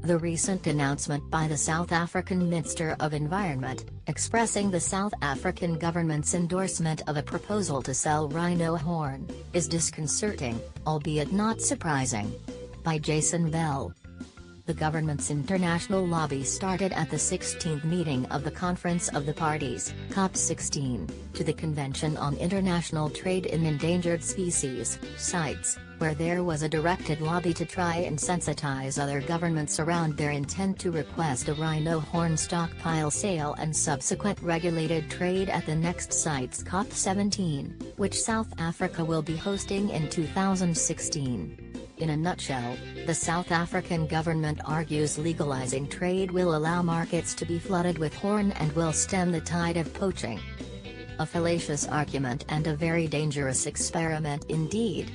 The recent announcement by the South African Minister of Environment, expressing the South African government's endorsement of a proposal to sell rhino horn, is disconcerting, albeit not surprising. By Jason Bell. The government's international lobby started at the 16th meeting of the Conference of the Parties, COP16, to the Convention on International Trade in Endangered Species, CITES, where there was a directed lobby to try and sensitize other governments around their intent to request a rhino horn stockpile sale and subsequent regulated trade at the next CITES COP17, which South Africa will be hosting in 2016. In a nutshell, the South African government argues legalizing trade will allow markets to be flooded with horn and will stem the tide of poaching. A fallacious argument and a very dangerous experiment indeed.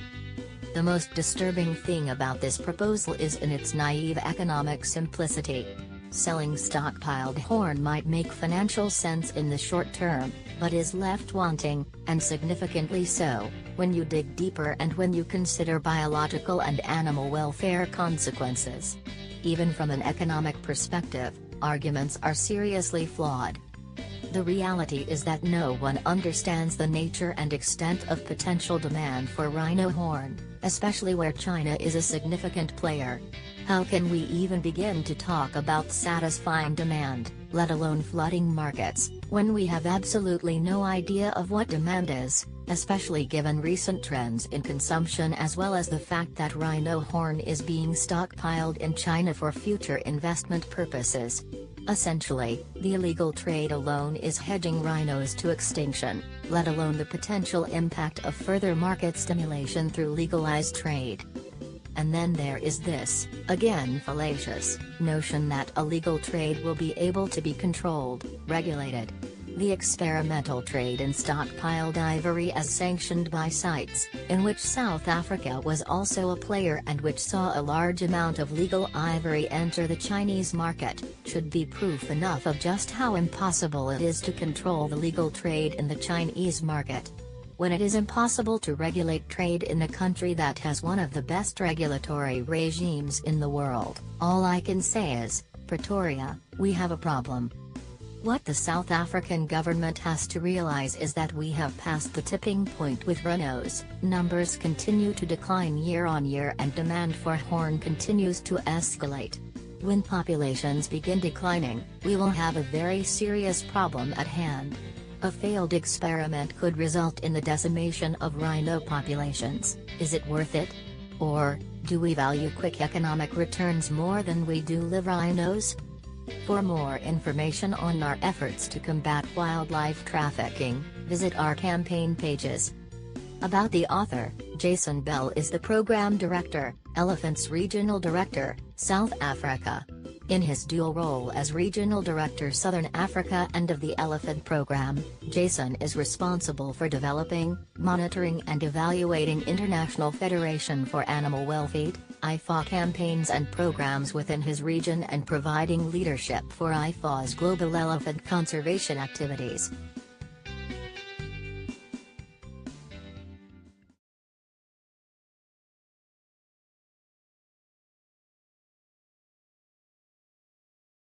The most disturbing thing about this proposal is in its naive economic simplicity. Selling stockpiled horn might make financial sense in the short term, but is left wanting, and significantly so, when you dig deeper and when you consider biological and animal welfare consequences. Even from an economic perspective, arguments are seriously flawed. The reality is that no one understands the nature and extent of potential demand for rhino horn, especially where China is a significant player. How can we even begin to talk about satisfying demand, let alone flooding markets, when we have absolutely no idea of what demand is, especially given recent trends in consumption as well as the fact that rhino horn is being stockpiled in China for future investment purposes? Essentially, the illegal trade alone is hedging rhinos to extinction, let alone the potential impact of further market stimulation through legalized trade. And then there is this, again fallacious, notion that illegal trade will be able to be controlled, regulated. The experimental trade in stockpiled ivory as sanctioned by CITES, in which South Africa was also a player and which saw a large amount of legal ivory enter the Chinese market, should be proof enough of just how impossible it is to control the legal trade in the Chinese market. When it is impossible to regulate trade in a country that has one of the best regulatory regimes in the world, all I can say is, Pretoria, we have a problem. What the South African government has to realize is that we have passed the tipping point with rhinos. Numbers continue to decline year on year and demand for horn continues to escalate. When populations begin declining, we will have a very serious problem at hand. A failed experiment could result in the decimation of rhino populations. Is it worth it? Or, do we value quick economic returns more than we do live rhinos? For more information on our efforts to combat wildlife trafficking, visit our campaign pages. About the author, Jason Bell is the Program Director, Elephants Regional Director, South Africa. In his dual role as Regional Director Southern Africa and of the Elephant Program, Jason is responsible for developing, monitoring and evaluating International Federation for Animal Welfare (IFA) campaigns and programs within his region and providing leadership for IFA's global elephant conservation activities.